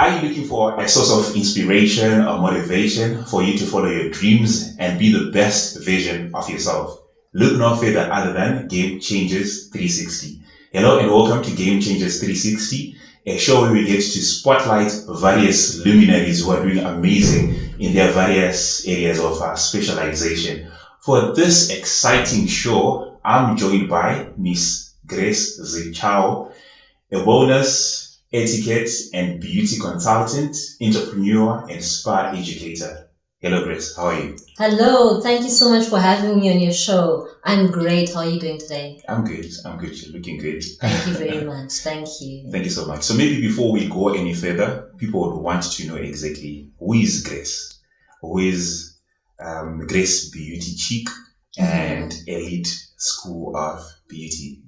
Are you looking for a source of inspiration or motivation for you to follow your dreams and be the best version of yourself? Look no further other than Game Changers 360. Hello and welcome to Game Changers 360, a show where we get to spotlight various luminaries who are doing amazing in their various areas of specialization. For this exciting show, I'm joined by Miss Grace Zichawo, a wellness, etiquette, and beauty consultant, entrepreneur, and spa educator. Hello, Grace. How are you? Hello. Thank you so much for having me on your show. I'm great. How are you doing today? I'm good. You're looking good. Thank you very much. Thank you. Thank you so much. So maybe before we go any further, people would want to know exactly who is Grace? Who is Grace Beauty Chic and Elite School of Beauty?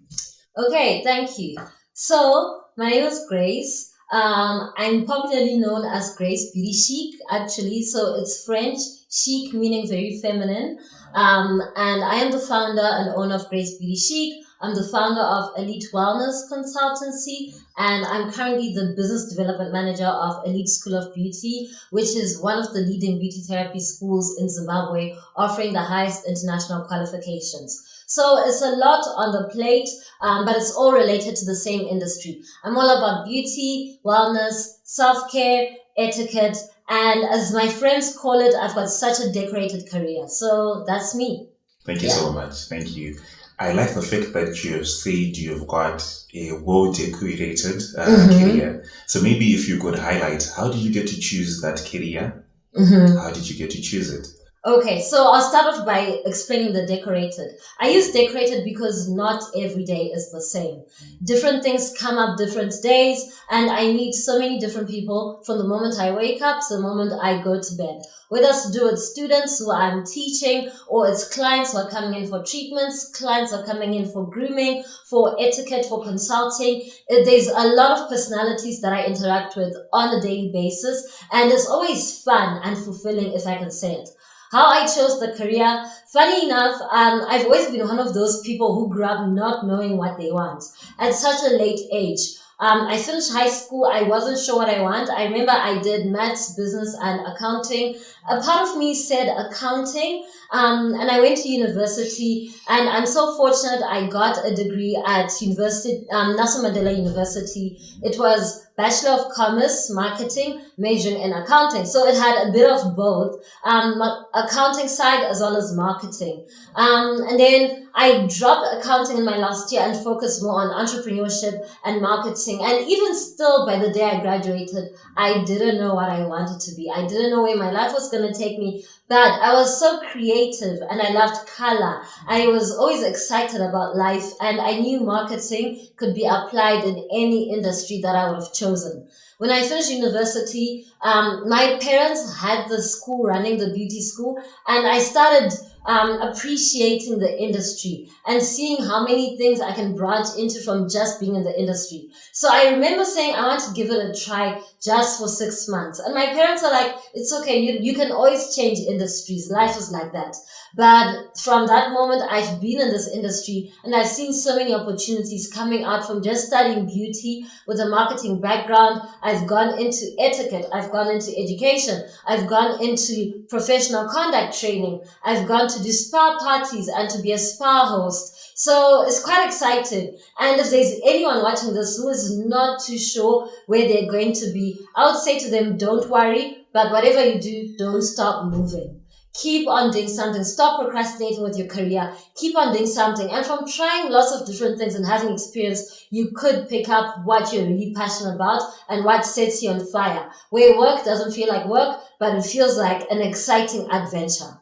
Okay, thank you. So, my name is Grace. I'm popularly known as Grace Beauty Chic, actually. So it's French, chic meaning very feminine. And I am the founder and owner of Grace Beauty Chic. I'm the founder of Elite Wellness Consultancy, and I'm currently the business development manager of Elite School of Beauty, which is one of the leading beauty therapy schools in Zimbabwe, offering the highest international qualifications. So it's a lot on the plate, but it's all related to the same industry. I'm all about beauty, wellness, self-care, etiquette, and as my friends call it, I've got such a decorated career. So that's me. Thank you so much. Thank you. I like the fact that you have said you've got a well-decorated career. So maybe if you could highlight, how did you get to choose that career? How did you get to choose it? Okay, so I'll start off by explaining the decorated. I use decorated because not every day is the same. Different things come up different days, and I meet so many different people from the moment I wake up to the moment I go to bed. Whether it's to do with students who I'm teaching, or it's clients who are coming in for treatments, clients are coming in for grooming, for etiquette, for consulting. There's a lot of personalities that I interact with on a daily basis, and it's always fun and fulfilling, if I can say it. How I chose the career, funny enough, I've always been one of those people who grew up not knowing what they want at such a late age. I finished high school. I wasn't sure what I want. I remember I did maths, business, and accounting. A part of me said accounting, and I went to university, and I'm so fortunate I got a degree at university, Nelson Mandela University. It was Bachelor of Commerce, Marketing, majoring in accounting. So it had a bit of both, accounting side as well as marketing. And then I dropped accounting in my last year and focused more on entrepreneurship and marketing. And even still, by the day I graduated, I didn't know what I wanted to be. I didn't know where my life was going to take me. But I was so creative and I loved color. I was always excited about life, and I knew marketing could be applied in any industry that I would have chosen. When I finished university, my parents had the school running, the beauty school, and I started appreciating the industry and seeing how many things I can branch into from just being in the industry. So I remember saying I want to give it a try just for 6 months. And my parents are like, it's okay, you can always change industries. Life is like that. But from that moment, I've been in this industry and I've seen so many opportunities coming out from just studying beauty with a marketing background. I've gone into etiquette. I've gone into education. I've gone into professional conduct training. I've gone to do spa parties and to be a spa host. So it's quite exciting. And if there's anyone watching this who is not too sure where they're going to be, I would say to them, don't worry, but whatever you do, don't stop moving. Keep on doing something. Stop procrastinating with your career. Keep on doing something. And from trying lots of different things and having experience, you could pick up what you're really passionate about and what sets you on fire. Where work doesn't feel like work, but it feels like an exciting adventure.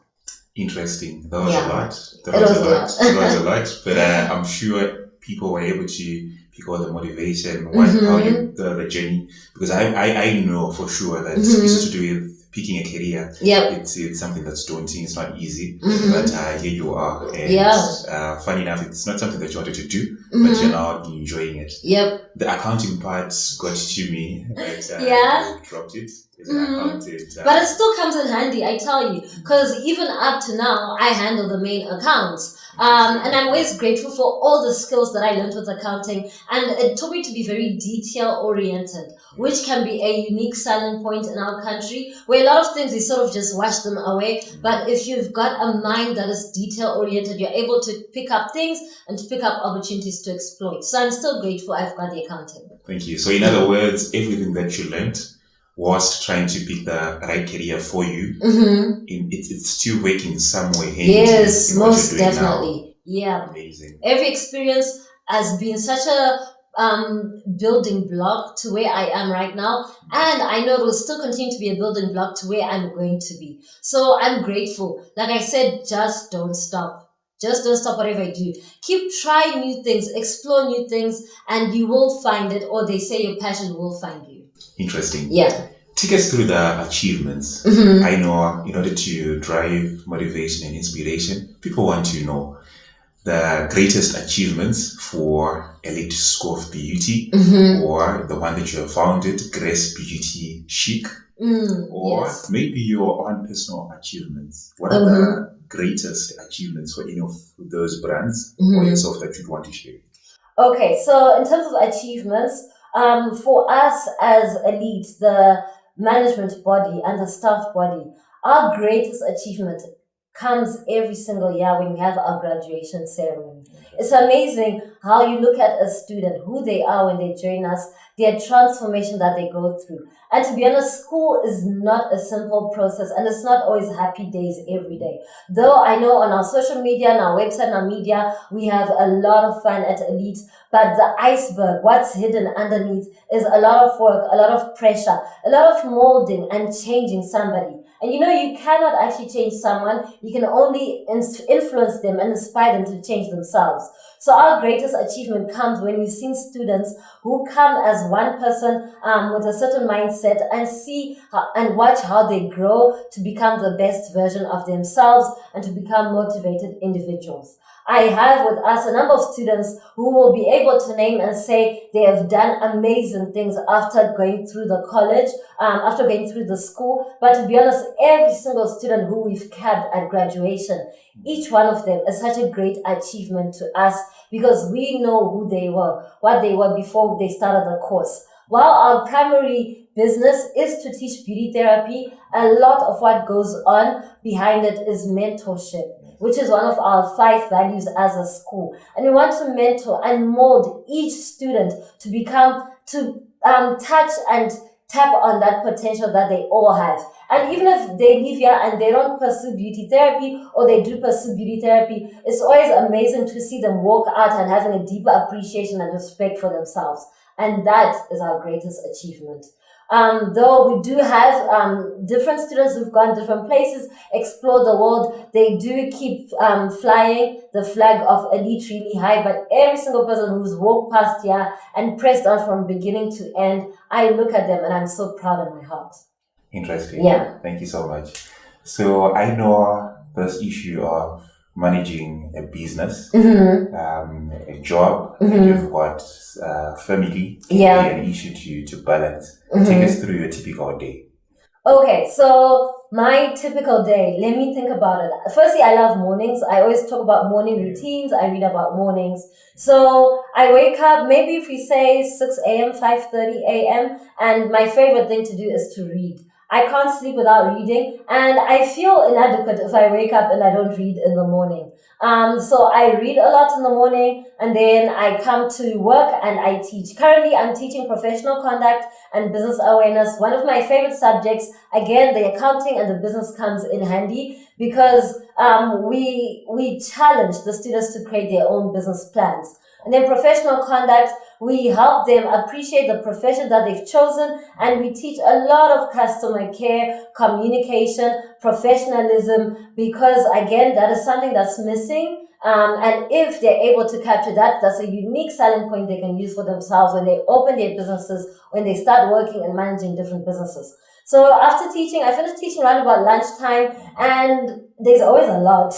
Interesting. That was a lot. That was a lot. But I'm sure people were able to pick all the motivation, how you the journey. Because I know for sure that it's to do with picking a career. It's something that's daunting. It's not easy. But here you are. And funny enough, it's not something that you wanted to do, but you're now enjoying it. The accounting part got to me, but I dropped it. is an accountant. But it still comes in handy, I tell you, because even up to now, I handle the main accounts. And I'm always grateful for all the skills that I learned with accounting, and it taught me to be very detail oriented, which can be a unique selling point in our country, where a lot of things we sort of just wash them away. But if you've got a mind that is detail oriented, you're able to pick up things and to pick up opportunities to exploit. So I'm still grateful I've got the accounting. Thank you. So in other words, everything that you learned was trying to pick the right career for you. It's still working some way. Yes, most definitely. Yeah. Amazing. Every experience has been such a building block to where I am right now, and I know it will still continue to be a building block to where I'm going to be. So I'm grateful. Like I said, just don't stop. Just don't stop whatever you do. Keep trying new things, explore new things, and you will find it, or they say your passion will find you. Interesting. Yeah. Take us through the achievements. I know in order to drive motivation and inspiration, people want to know the greatest achievements for Elite School of Beauty, or the one that you have founded, Grace Beauty Chic, or maybe your own personal achievements. What are the greatest achievements for any of those brands or yourself that you'd want to share? Okay, so in terms of achievements, for us as Elite, the management body and the staff body, our greatest achievement comes every single year when we have our graduation ceremony. It's amazing how you look at a student, who they are when they join us, their transformation that they go through. And to be honest, school is not a simple process, and it's not always happy days every day. Though I know on our social media, on our website, and our media, we have a lot of fun at Elite, but the iceberg, what's hidden underneath, is a lot of work, a lot of pressure, a lot of molding and changing somebody. And you cannot actually change someone. You can only influence them and inspire them to change themselves. So our greatest achievement comes when we've seen students who come as one person with a certain mindset and see and watch how they grow to become the best version of themselves and to become motivated individuals. I have with us a number of students who will be able to name and say they have done amazing things after going through the college, after going through the school. But to be honest, every single student who we've kept at graduation, each one of them is such a great achievement to us because we know who they were, what they were before they started the course. While our primary business is to teach beauty therapy, a lot of what goes on behind it is mentorship, which is one of our 5 values as a school. And we want to mentor and mold each student to touch and tap on that potential that they all have. And even if they leave here and they don't pursue beauty therapy, or they do pursue beauty therapy, it's always amazing to see them walk out and having a deeper appreciation and respect for themselves. And that is our greatest achievement. Though we do have different students who've gone different places, explore the world, they do keep flying the flag of Elite really high. But every single person who's walked past here and pressed on from beginning to end, I look at them and I'm so proud in my heart. Interesting. Yeah. Thank you so much. So I know this issue of managing a business, a job, and you've got family, an issue to balance. Take us through your typical day. Okay, so my typical day, let me think about it. Firstly, I love mornings. I always talk about morning routines. I read about mornings. So I wake up, maybe if we say 6 a.m., 5:30 a.m., and my favorite thing to do is to read. I can't sleep without reading, and I feel inadequate if I wake up and I don't read in the morning. So I read a lot in the morning, and then I come to work and I teach. Currently, I'm teaching professional conduct and business awareness. One of my favorite subjects, again, the accounting and the business comes in handy because we challenge the students to create their own business plans. And then professional conduct, we help them appreciate the profession that they've chosen, and we teach a lot of customer care, communication, professionalism, because again, that is something that's missing. And if they're able to capture that, that's a unique selling point they can use for themselves when they open their businesses, when they start working and managing different businesses. So after teaching, I finished teaching around about lunchtime, and there's always a lot.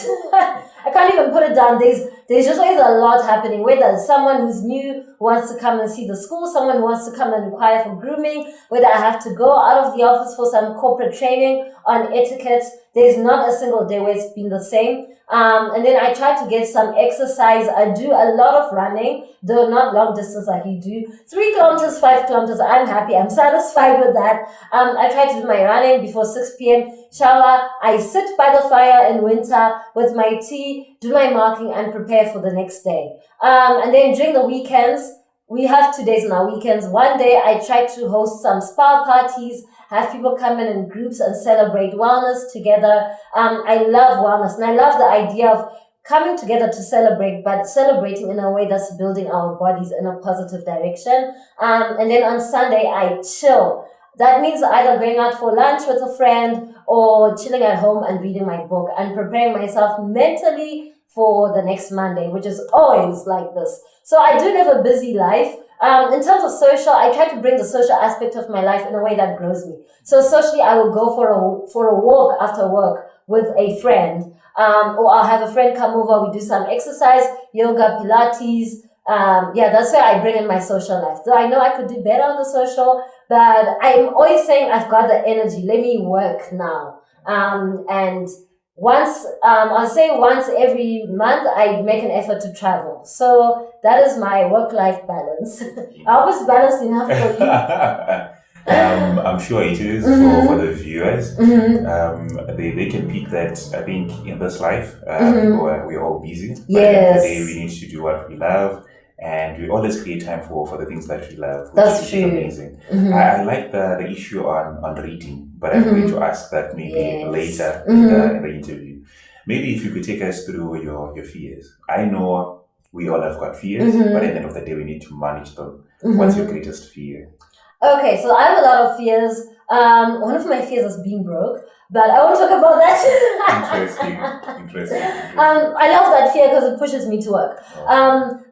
I can't even put it down. There's just always a lot happening. Whether it's someone who's new who wants to come and see the school, someone who wants to come and inquire for grooming, whether I have to go out of the office for some corporate training on etiquette. There's not a single day where it's been the same. And then I try to get some exercise. I do a lot of running, though not long distance like you do. 3 kilometers, 5 kilometers, I'm happy. I'm satisfied with that. I try to do my running before 6 p.m. Shower. I sit by the fire in winter with my tea, do my marking, and prepare for the next day. And then during the weekends, we have 2 days on our weekends. One day I try to host some spa parties, have people come in groups and celebrate wellness together. I love wellness, and I love the idea of coming together to celebrate, but celebrating in a way that's building our bodies in a positive direction. And then on Sunday, I chill. That means either going out for lunch with a friend or chilling at home and reading my book and preparing myself mentally for the next Monday, which is always like this. So I do live a busy life. In terms of social, I try to bring the social aspect of my life in a way that grows me. So socially, I will go for a walk after work with a friend, or I'll have a friend come over. We do some exercise, yoga, Pilates. That's where I bring in my social life. So I know I could do better on the social, but I'm always saying I've got the energy. Let me work now. And I'll say once every month, I make an effort to travel. So that is my work-life balance. I hope it's balanced enough for you. I'm sure it is for the viewers. They can pick that. I think in this life, we're all busy. But at the end of the day, we need to do what we love. And we always create time for the things that we love, which That's is true. amazing. I like the issue on reading, but I'm going to ask that maybe later in the interview. Maybe if you could take us through your fears. I know we all have got fears, but at the end of the day, we need to manage them. What's your greatest fear? Okay, so I have a lot of fears. One of my fears is being broke, but I won't talk about that. Interesting. I love that fear because it pushes me to work.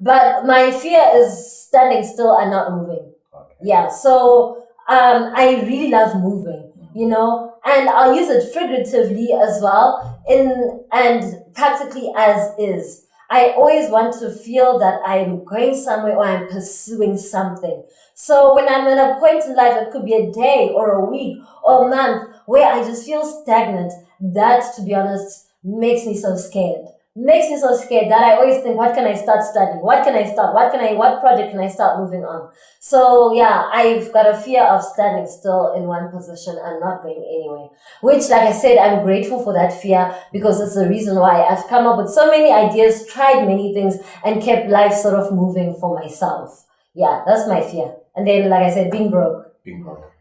But my fear is standing still and not moving. Okay. Yeah, so I really love moving, and I'll use it figuratively as well, and practically as is. I always want to feel that I'm going somewhere or I'm pursuing something. So when I'm at a point in life, it could be a day or a week or a month where I just feel stagnant, that, to be honest, makes me so scared. Makes me so scared that I always think, what can I start studying? What can I start? What project can I start moving on? So yeah, I've got a fear of standing still in one position and not going anywhere. Which, like I said, I'm grateful for that fear because it's the reason why I've come up with so many ideas, tried many things, and kept life sort of moving for myself. Yeah, that's my fear. And then, like I said, being broke.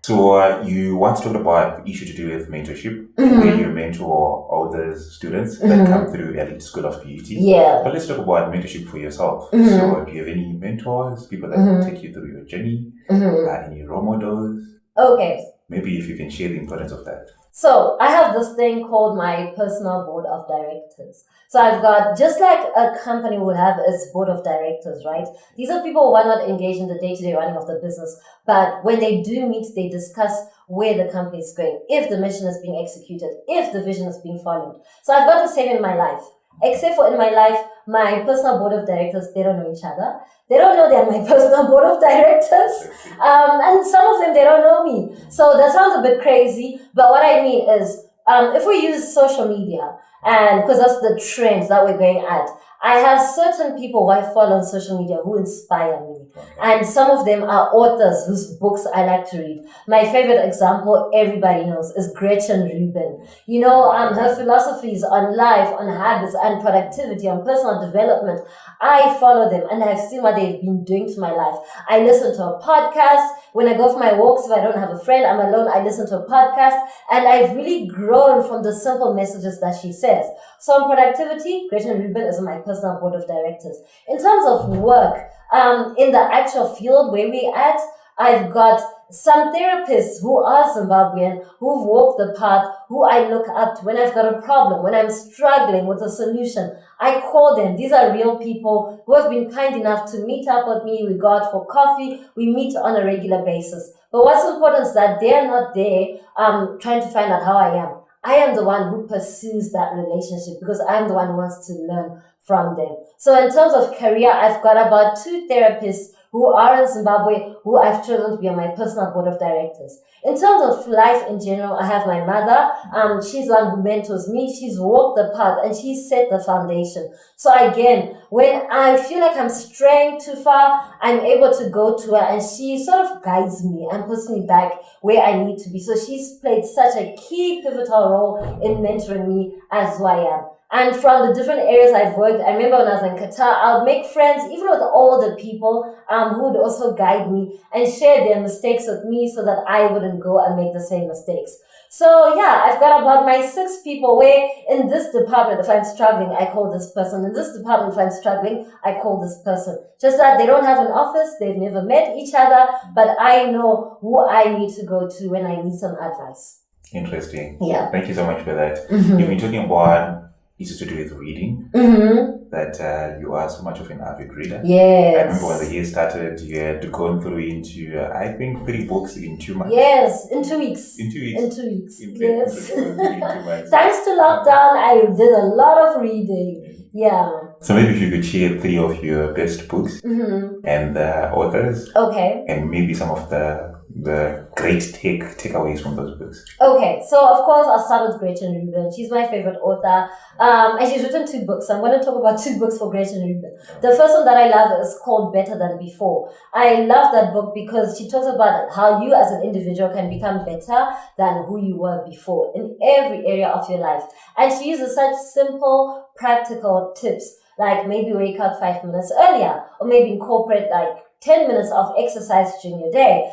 So you once talked about the issue to do with mentorship, where you mentor all those students that come through Elite School of Beauty. Yeah. But let's talk about mentorship for yourself. So do you have any mentors, people that will take you through your journey, any role models? Okay. Maybe if you can share the importance of that. So I have this thing called my personal board of directors. So I've got, just like a company would have its board of directors, right? These are people who are not engaged in the day-to-day running of the business. But when they do meet, they discuss where the company is going, if the mission is being executed, if the vision is being followed. So I've got the same in my life. Except for in my life, my personal board of directors, they don't know each other. They don't know they're my personal board of directors. And some of them, they don't know me. So that sounds a bit crazy. But what I mean is, if we use social media, and because that's the trend that we're going at, I have certain people who I follow on social media who inspire me. And some of them are authors whose books I like to read. My favorite example, everybody knows, is Gretchen Rubin. Her philosophies on life, on habits, and productivity, on personal development. I follow them and I've seen what they've been doing to my life. I listen to a podcast. When I go for my walks, if I don't have a friend, I'm alone, I listen to a podcast. And I've really grown from the simple messages that she says. So on productivity, Gretchen Rubin is on my personal board of directors. In terms of work, in the actual field where we're at, I've got some therapists who are Zimbabwean, who've walked the path, who I look up to when I've got a problem, when I'm struggling with a solution. I call them. These are real people who have been kind enough to meet up with me. We go out for coffee. We meet on a regular basis. But what's important is that they're not there trying to find out how I am. I am the one who pursues that relationship because I'm the one who wants to learn from them. So in terms of career, I've got about 2 therapists who are in Zimbabwe who I've chosen to be on my personal board of directors. In terms of life in general, I have my mother. She's the one who mentors me. She's walked the path and she's set the foundation. So again, when I feel like I'm straying too far, I'm able to go to her and she sort of guides me and puts me back where I need to be. So she's played such a key pivotal role in mentoring me as who I am. And from the different areas I've worked, I remember when I was in Qatar, I would make friends, even with older people, who would also guide me and share their mistakes with me so that I wouldn't go and make the same mistakes. So yeah, I've got about my 6 people where in this department, if I'm struggling, I call this person. In this department, if I'm struggling, I call this person. Just that they don't have an office, they've never met each other, but I know who I need to go to when I need some advice. Interesting. Yeah. Thank you so much for that. You've been talking about it's to do with reading, that you are so much of an avid reader. Yes. I remember when the year started, you had gone through into, I think, 3 books in 2 months. Yes, in 2 weeks. In 2 weeks. In 2 weeks. In Yes. 2 months. Thanks to lockdown, I did a lot of reading. Yeah. So maybe if you could share 3 of your best books and the authors. Okay. And maybe some of the great takeaways from those books. Okay, so of course I'll start with Gretchen Rubin. She's my favorite author. And she's written 2 books. So I'm going to talk about 2 books for Gretchen Rubin. The first one that I love is called Better Than Before. I love that book because she talks about how you as an individual can become better than who you were before in every area of your life. And she uses such simple, practical tips, like maybe wake up 5 minutes earlier, or maybe incorporate like 10 minutes of exercise during your day.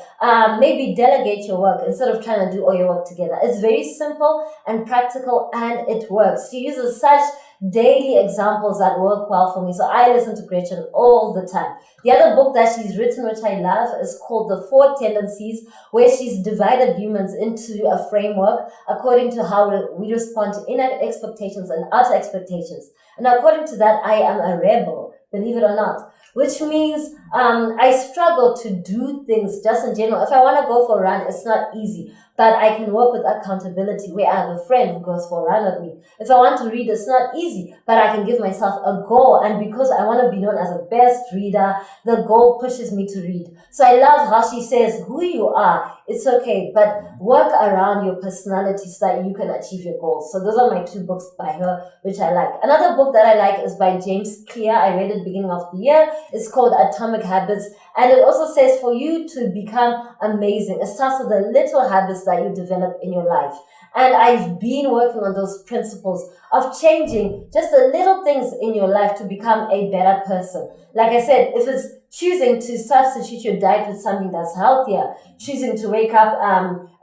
Maybe delegate your work instead of trying to do all your work together. It's very simple and practical and it works. She uses such daily examples that work well for me. So I listen to Gretchen all the time. The other book that she's written, which I love, is called The 4 Tendencies, where she's divided humans into a framework according to how we respond to inner expectations and outer expectations. And according to that, I am a rebel, believe it or not. Which means I struggle to do things just in general. If I want to go for a run, it's not easy. But I can work with accountability where I have a friend who goes for a run with me. If I want to read, it's not easy. But I can give myself a goal. And because I want to be known as a best reader, the goal pushes me to read. So I love how she says, who you are, it's okay. But work around your personality so that you can achieve your goals. So those are my 2 books by her, which I like. Another book that I like is by James Clear. I read it beginning of the year. It's called Atomic Habits. And it also says for you to become amazing, it starts with the little habits that you develop in your life. And I've been working on those principles of changing just the little things in your life to become a better person. Like I said, if it's choosing to substitute your diet with something that's healthier, choosing to wake up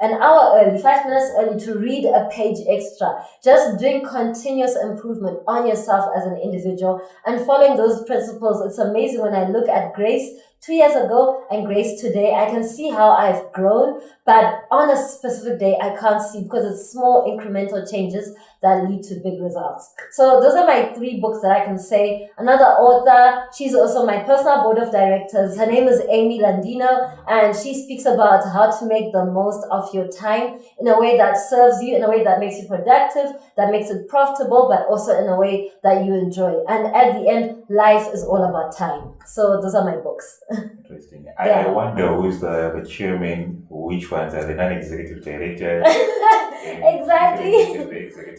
an hour early, 5 minutes early to read a page extra, just doing continuous improvement on yourself as an individual and following those principles. It's amazing when I look at Grace 2 years ago and Grace today, I can see how I've grown, but on a specific day, I can't see because it's small incremental changes that lead to big results. So those are my 3 books that I can say. Another author, she's also my personal board of directors. Her name is Amy Landino, and she speaks about how to make the most of your time in a way that serves you, in a way that makes you productive, that makes it profitable, but also in a way that you enjoy. And at the end, life is all about time. So those are my books. Interesting. I wonder who's the chairman, which ones are the non-executive directors. Exactly.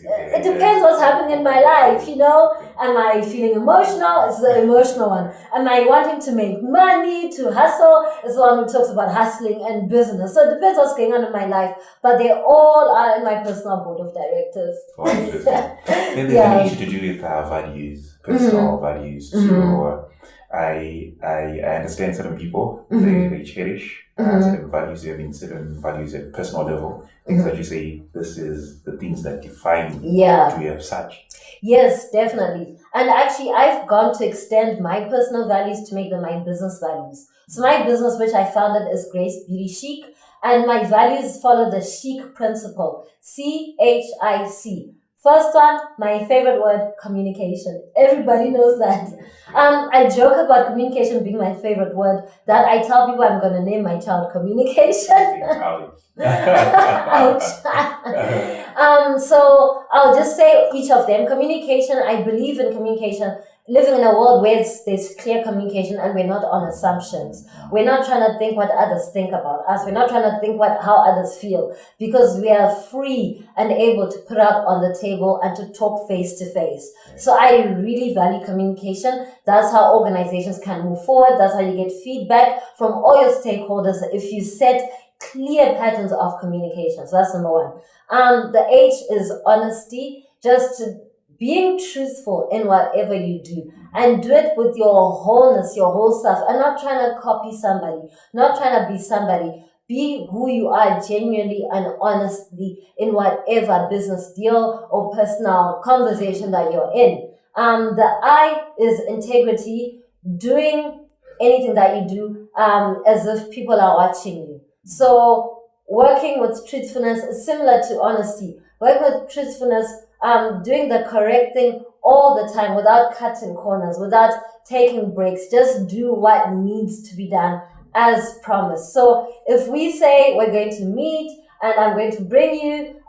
It depends what's happening in my life, you know. Am I feeling emotional? It's the emotional one. Am I wanting to make money, to hustle? It's the one who talks about hustling and business. So it depends what's going on in my life. But they all are in my personal board of directors. Oh, interesting. Then there's an issue to do with values, personal values. So I understand certain people, they cherish certain values, they have certain values at personal level. Things that you say, this is the things that define you. Do you have such? Yes, definitely. And actually, I've gone to extend my personal values to make them my business values. So my business, which I founded, is Grace Beauty Chic. And my values follow the Chic principle. CHIC. First one, my favorite word, communication. Everybody knows that. I joke about communication being my favorite word, that I tell people I'm going to name my child Communication. Ouch. Ouch. So I'll just say each of them. Communication, I believe in communication, living in a world where there's clear communication and we're not on assumptions. We're not trying to think what others think about us. We're not trying to think how others feel, because we are free and able to put out on the table and to talk face to face. So I really value communication. That's how organizations can move forward. That's how you get feedback from all your stakeholders if you set clear patterns of communication. So that's number one. The H is honesty, just being truthful in whatever you do, and do it with your wholeness, your whole self, and not trying to copy somebody, not trying to be somebody. Be who you are genuinely and honestly in whatever business deal or personal conversation that you're in. The I is integrity, doing anything that you do as if people are watching you. So working with truthfulness is similar to honesty. Working with truthfulness, doing the correct thing all the time without cutting corners, without taking breaks. Just do what needs to be done as promised. So if we say we're going to meet and I'm going to bring you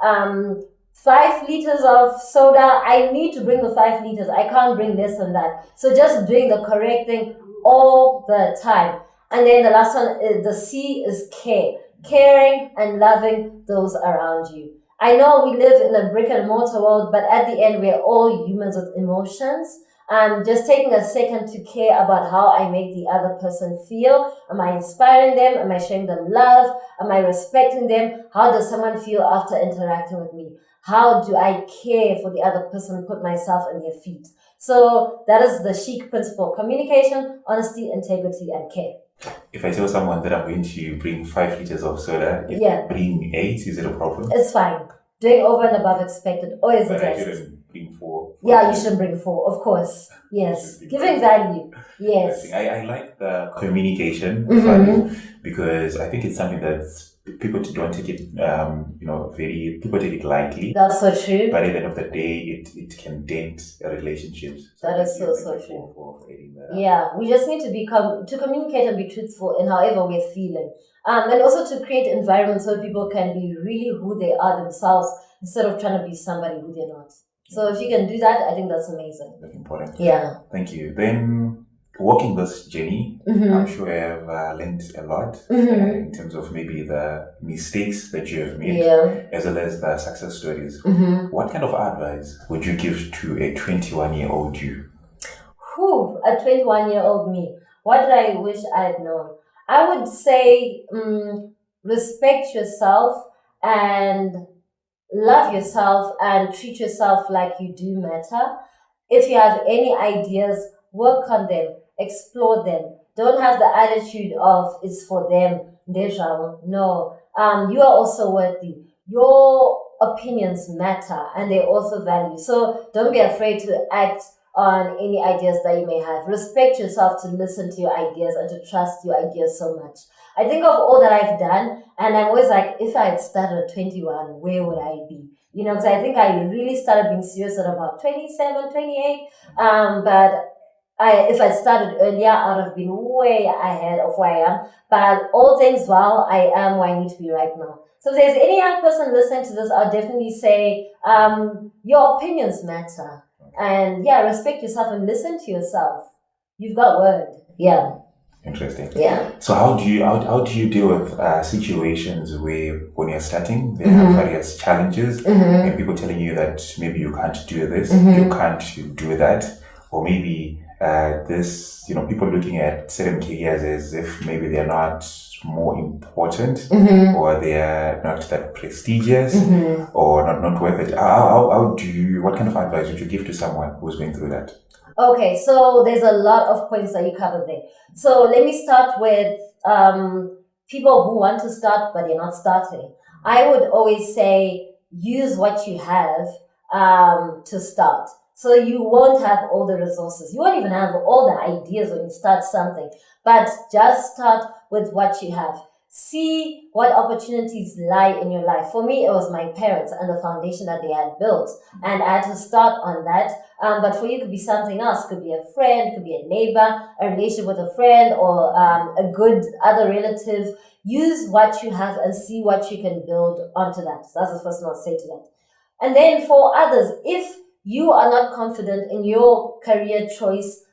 5 liters of soda, I need to bring the 5 liters. I can't bring less than that. So just doing the correct thing all the time. And then the last one, the C is care. Caring and loving those around you. I know we live in a brick and mortar world, but at the end, we're all humans with emotions. Just taking a second to care about how I make the other person feel. Am I inspiring them? Am I showing them love? Am I respecting them? How does someone feel after interacting with me? How do I care for the other person and put myself in their feet? So that is the Chic principle: communication, honesty, integrity, and care. If I tell someone that I'm going to bring 5 liters of soda, bring 8, is it a problem? It's fine. Doing over and above expected always the But I best. shouldn't bring 4. Yeah, you should bring 4, of course. Yes. Giving value. Yes. I like the communication value, because I think it's something that people don't take it, people take it lightly. That's so true. But at the end of the day, it can dent a relationship. That is so true. Yeah, we just need to communicate and be truthful in however we're feeling. And also to create environments where people can be really who they are themselves instead of trying to be somebody who they're not. So if you can do that, I think that's amazing. That's important. Yeah. Thank you. Then, walking this journey, I'm sure I have learned a lot in terms of maybe the mistakes that you have made, as well as the success stories. What kind of advice would you give to a 21-year-old you? A 21-year-old me. What did I wish I had known? I would say respect yourself and love yourself and treat yourself like you do matter. If you have any ideas, work on them, explore them. Don't have the attitude of it's for them, Zichawo. No, you are also worthy. Your opinions matter and they also value. So don't be afraid to act on any ideas that you may have. Respect yourself to listen to your ideas and to trust your ideas so much. I think of all that I've done, and I'm always like, if I had started at 21, where would I be? Because I think I really started being serious at about 27, 28. But if I started earlier, I would have been way ahead of where I am. But all things while I am where I need to be right now. So if there's any young person listening to this, I'll definitely say your opinions matter. And respect yourself and listen to yourself. You've got word. Yeah. Interesting. Yeah. So how do you deal with situations where when you're starting there are various challenges and people telling you that maybe you can't do this, you can't do that, or maybe people looking at certain careers as if maybe they're not more important or they are not that prestigious or not worth it. What kind of advice would you give to someone who's going through that? Okay, so there's a lot of points that you covered there. So let me start with people who want to start but they're not starting. I would always say use what you have to start. So you won't have all the resources. You won't even have all the ideas when you start something. But just start with what you have. See what opportunities lie in your life. For me, it was my parents and the foundation that they had built. And I had to start on that. But for you, it could be something else. It could be a friend, it could be a neighbor, a relationship with a friend, or a good other relative. Use what you have and see what you can build onto that. So that's the first thing I'll say to that. And then for others, if you are not confident in your career choice,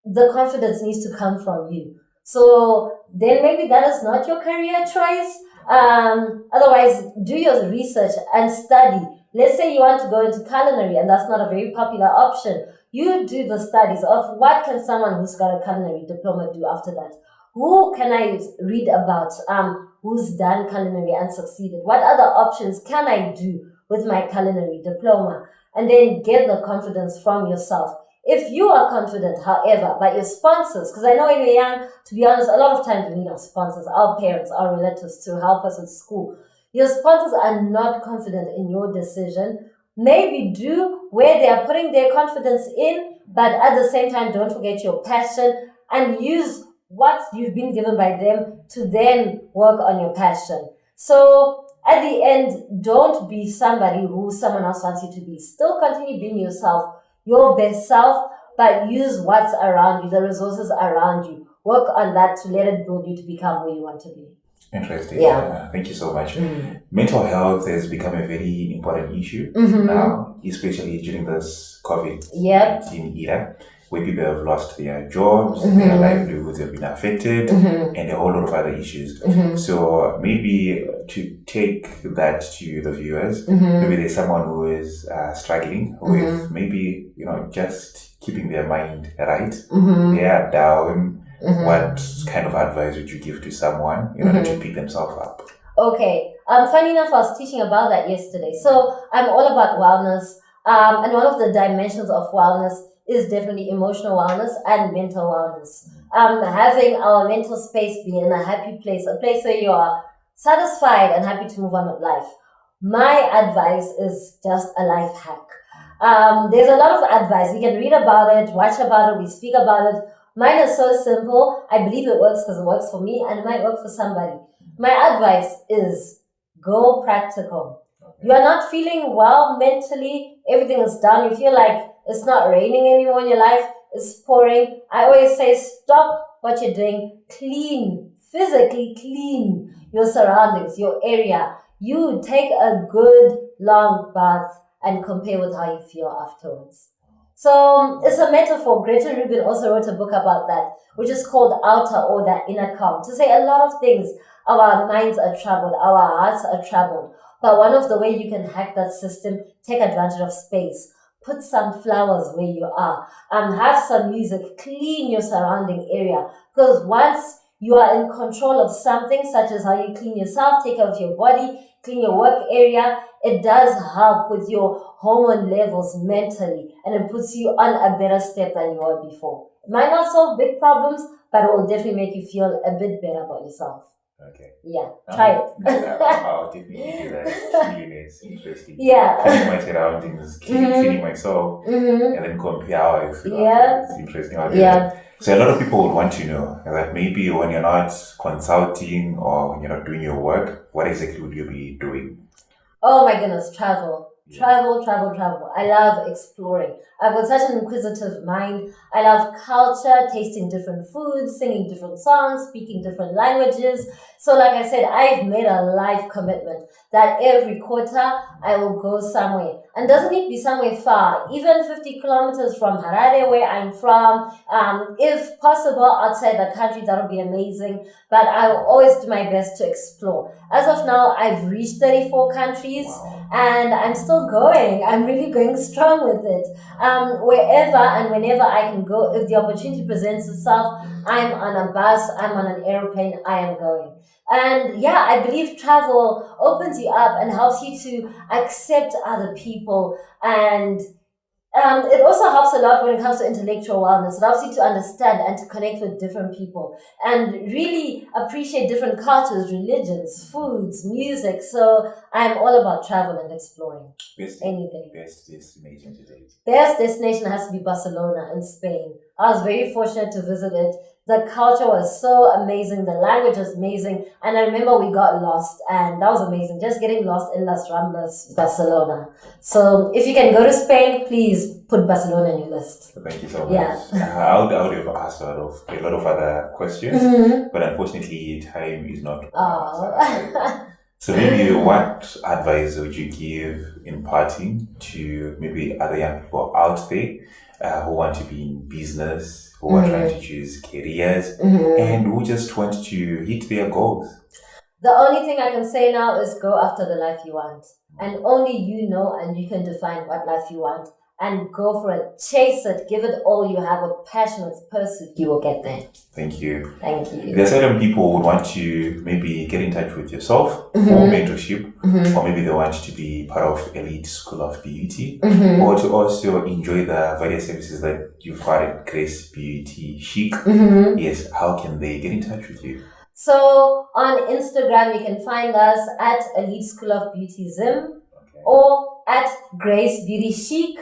the confidence needs to come from you. So then maybe that is not your career choice. Otherwise, do your research and study. Let's say you want to go into culinary and that's not a very popular option. You do the studies of what can someone who's got a culinary diploma do after that. Who can I read about who's done culinary and succeeded? What other options can I do with my culinary diploma? And then get the confidence from yourself. If you are confident, however, by your sponsors, because I know when we're young, to be honest, a lot of times we need our sponsors, our parents, our relatives to help us with school. Your sponsors are not confident in your decision. Maybe do where they are putting their confidence in, but at the same time, don't forget your passion and use what you've been given by them to then work on your passion. So at the end, don't be somebody who someone else wants you to be. Still continue being yourself, your best self, but use what's around you, the resources around you. Work on that to let it build you to become who you want to be. Interesting. Yeah. Thank you so much. Mental health has become a very important issue now, especially during this COVID-19 era, where people have lost their jobs, their livelihoods have been affected, and a whole lot of other issues. So maybe to take that to the viewers, maybe there's someone who is struggling with maybe, just keeping their mind right. They are down. What kind of advice would you give to someone in order to pick themselves up? Okay. Funny enough, I was teaching about that yesterday. So I'm all about wellness. And one of the dimensions of wellness is definitely emotional wellness and mental wellness. Having our mental space be in a happy place, a place where you are satisfied and happy to move on with life. My advice is just a life hack. There's a lot of advice. We can read about it, watch about it, we speak about it. Mine is so simple. I believe it works because it works for me and it might work for somebody. My advice is go practical. You are not feeling well mentally. Everything is done. You feel like it's not raining anymore in your life. It's pouring. I always say stop what you're doing. Clean, physically clean your surroundings, your area. You take a good long bath and compare with how you feel afterwards. So it's a metaphor. Greta Rubin also wrote a book about that, which is called Outer Order, Inner Calm. To say a lot of things, our minds are troubled, our hearts are troubled. But one of the ways you can hack that system, take advantage of space. Put some flowers where you are. Have some music. Clean your surrounding area. Because once you are in control of something, such as how you clean yourself, take care of your body, clean your work area, it does help with your hormone levels mentally, and it puts you on a better step than you were before. It might not solve big problems, but it will definitely make you feel a bit better about yourself. Okay. Yeah, try it. I'll definitely do that. Really is interesting. Yeah. Cleaning my surroundings, cleaning myself, and then compare how I feel. Yeah. It's interesting. Yeah. So a lot of people would want to know that maybe when you're not consulting or when you're not doing your work, what exactly would you be doing? Oh my goodness, travel. Travel. I love exploring. I've got such an inquisitive mind. I love culture, tasting different foods, singing different songs, speaking different languages. So like I said, I've made a life commitment that every quarter I will go somewhere. And doesn't need to be somewhere far, even 50 kilometers from Harare, where I'm from. If possible, outside the country, that would be amazing. But I will always do my best to explore. As of now, I've reached 34 countries. Wow. And I'm still going. I'm really going strong with it. Wherever and whenever I can go, if the opportunity presents itself, I'm on a bus, I'm on an airplane, I am going. And yeah, I believe travel opens you up and helps you to accept other people, and it also helps a lot when it comes to intellectual wellness. It helps you to understand and to connect with different people and really appreciate different cultures, religions, foods, music. So I'm all about travel and exploring anything. Best destination today. Best destination has to be Barcelona in Spain. I was very fortunate to visit it. The culture was so amazing. The language was amazing. And I remember we got lost, and that was amazing. Just getting lost in Las Ramblas, Barcelona. So if you can go to Spain, please put Barcelona on your list. Thank you so much. Yeah. I would have asked a lot of other questions, but unfortunately time is not. So maybe what advice would you give in parting to maybe other young people out there who want to be in business, who are trying to choose careers, and who just want to hit their goals? The only thing I can say now is go after the life you want. And only you know and you can define what life you want. And go for it. Chase it. Give it all you have. A passionate pursuit. You will get there. Thank you. Thank you. There are certain people who would want to maybe get in touch with yourself for mentorship, or maybe they want to be part of Elite School of Beauty, or to also enjoy the various services that you've got at Grace Beauty Chic. Yes, how can they get in touch with you? So on Instagram, you can find us at Elite School of Beauty Zim, or at Grace Beauty Chic,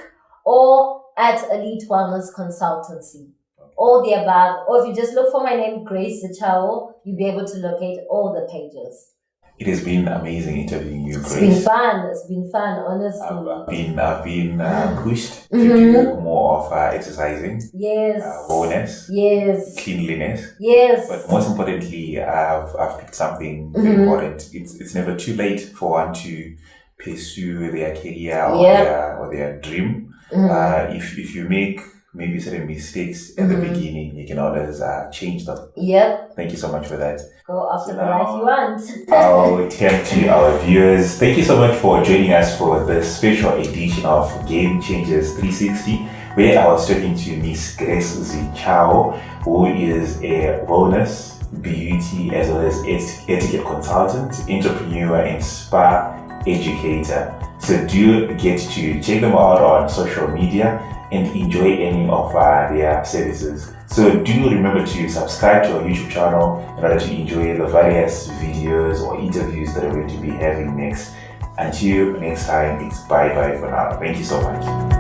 or at Elite Wellness Consultancy. All the above. Or if you just look for my name, Grace Zichawo, you'll be able to locate all the pages. It has been amazing interviewing you, Grace. It's been fun, honestly. I've been pushed to do more of exercising. Yes. Wellness. Yes. Cleanliness. Yes. But most importantly, I've picked something very important. It's never too late for one to pursue their career or their dream. If you make maybe certain mistakes at the beginning, you can always change them. Yep. Thank you so much for that. Go after the life you want. I'll turn to our viewers. Thank you so much for joining us for the special edition of Game Changers 360, where I was talking to Miss Grace Zichawo, who is a wellness, beauty, as well as etiquette consultant, entrepreneur, and spa educator. So do get to check them out on social media and enjoy any of their services. So do remember to subscribe to our YouTube channel in order to enjoy the various videos or interviews that we're going to be having next. Until next time, it's bye-bye for now. Thank you so much.